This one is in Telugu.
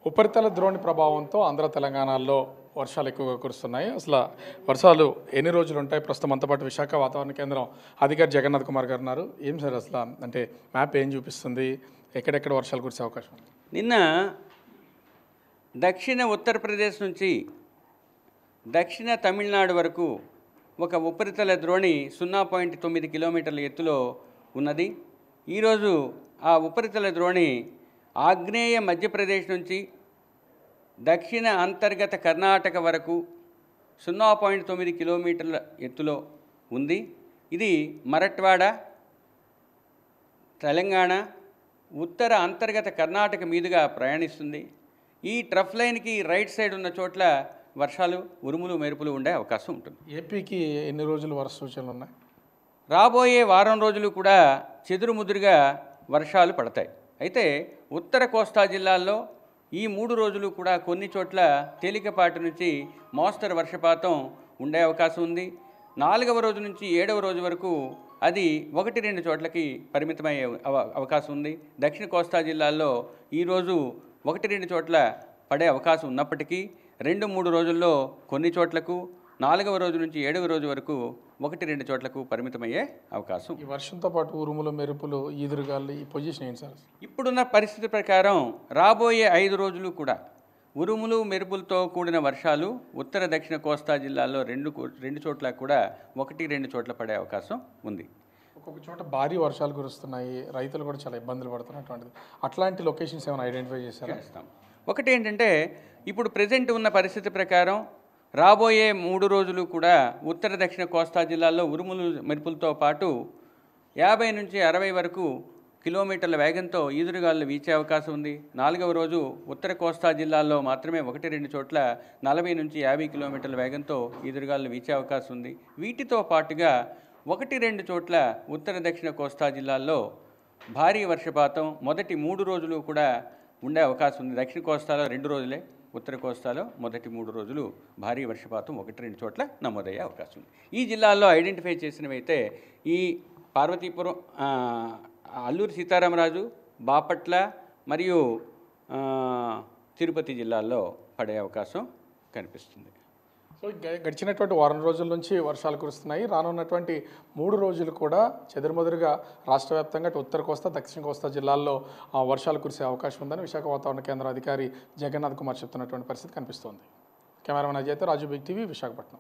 ఉపరితల ద్రోణి ప్రభావంతో ఆంధ్ర తెలంగాణలో వర్షాలు ఎక్కువగా కురుస్తున్నాయి. అసలు వర్షాలు ఎన్ని రోజులు ఉంటాయి? ప్రస్తుతం అంతా పాటు విశాఖ వాతావరణ కేంద్రం అధికారి జగన్నాథ్ కుమార్ గారు ఉన్నారు. ఏం సార్ అసలు అంటే మ్యాప్ ఏం చూపిస్తుంది? ఎక్కడెక్కడ వర్షాలు కురిసే అవకాశం ఉంది? నిన్న దక్షిణ ఉత్తరప్రదేశ్ నుంచి దక్షిణ తమిళనాడు వరకు ఒక ఉపరితల ద్రోణి 0.9 కిలోమీటర్ల ఎత్తులో ఉన్నది. ఈరోజు ఆ ఉపరితల ద్రోణి ఆగ్నేయ మధ్యప్రదేశ్ నుంచి దక్షిణ అంతర్గత కర్ణాటక వరకు 0.9 కిలోమీటర్ల ఎత్తులో ఉంది. ఇది మరట్వాడ, తెలంగాణ, ఉత్తర అంతర్గత కర్ణాటక మీదుగా ప్రయాణిస్తుంది. ఈ ట్రఫ్ లైన్కి రైట్ సైడ్ ఉన్న చోట్ల వర్షాలు, ఉరుములు, మెరుపులు ఉండే అవకాశం ఉంటుంది. ఏపీకి ఎన్ని రోజులు వర్ష సూచనలు ఉన్నాయి? రాబోయే వారం రోజులు కూడా చెదురుముదురుగా వర్షాలు పడతాయి. అయితే ఉత్తర కోస్తా జిల్లాల్లో ఈ 3 రోజులు కూడా కొన్ని చోట్ల తేలికపాటి నుంచి మోస్తరు వర్షపాతం ఉండే అవకాశం ఉంది. 4వ రోజు నుంచి 7వ రోజు వరకు అది 1-2 చోట్లకి పరిమితమయ్యే అవకాశం ఉంది. దక్షిణ కోస్తా జిల్లాల్లో ఈరోజు 1-2 చోట్ల పడే అవకాశం ఉన్నప్పటికీ 2-3 రోజుల్లో కొన్ని చోట్లకు, 4వ రోజు నుంచి 7వ రోజు వరకు 1-2 చోట్లకు పరిమితమయ్యే అవకాశం. ఈ వర్షంతో పాటు ఉరుములు, మెరుపులు, ఈదురుగాలు ఈ పొజిషన్ ఏంటి సార్? ఇప్పుడున్న పరిస్థితి ప్రకారం రాబోయే 5 రోజులు కూడా ఉరుములు, మెరుపులతో కూడిన వర్షాలు ఉత్తర దక్షిణ కోస్తా జిల్లాల్లో రెండు చోట్ల కూడా 1-2 చోట్ల పడే అవకాశం ఉంది. ఒక్కొక్క చోట భారీ వర్షాలు కురుస్తున్నాయి, రైతులు కూడా చాలా ఇబ్బందులు పడుతున్నటువంటిది. అట్లాంటి లొకేషన్స్ ఏమైనా ఐడెంటిఫై చేస్తాం? ఒకటి ఏంటంటే, ఇప్పుడు ప్రజెంట్ ఉన్న పరిస్థితి ప్రకారం రాబోయే 3 రోజులు కూడా ఉత్తర దక్షిణ కోస్తా జిల్లాల్లో ఉరుములు, మెరుపులతో పాటు 50 నుంచి 60 వరకు కిలోమీటర్ల వేగంతో ఈదురుగాలు వీచే అవకాశం ఉంది. 4వ రోజు ఉత్తర కోస్తా జిల్లాల్లో మాత్రమే 1-2 చోట్ల 40 నుంచి 50 కిలోమీటర్ల వేగంతో ఈదురుగాలు వీచే అవకాశం ఉంది. వీటితో పాటుగా 1-2 చోట్ల ఉత్తర దక్షిణ కోస్తా జిల్లాల్లో భారీ వర్షపాతం మొదటి 3 రోజులు కూడా ఉండే అవకాశం ఉంది. దక్షిణ కోస్తాలో 2 రోజులే, ఉత్తర కోస్తాలో మొదటి 3 రోజులు భారీ వర్షపాతం 1-2 చోట్ల నమోదయ్యే అవకాశం ఉంది. ఈ జిల్లాల్లో ఐడెంటిఫై చేసినవైతే ఈ పార్వతీపురం, అల్లూరి సీతారామరాజు, బాపట్ల మరియు తిరుపతి జిల్లాల్లో పడే అవకాశం కనిపిస్తుంది. సో గడిచినటువంటి వారం రోజుల నుంచి వర్షాలు కురుస్తున్నాయి. రానున్నటువంటి 3 రోజులు కూడా చెదురుమదురుగా రాష్ట్ర వ్యాప్తంగా ఉత్తర కోస్తా, దక్షిణ కోస్తా జిల్లాల్లో వర్షాలు కురిసే అవకాశం ఉందని విశాఖ వాతావరణ కేంద్ర అధికారి జగన్నాథ్ కుమార్ చెప్తున్నటువంటి పరిస్థితి కనిపిస్తోంది. కెమెరామెన్ అజయ్తో రాజు, బిగ్ టీవీ, విశాఖపట్నం.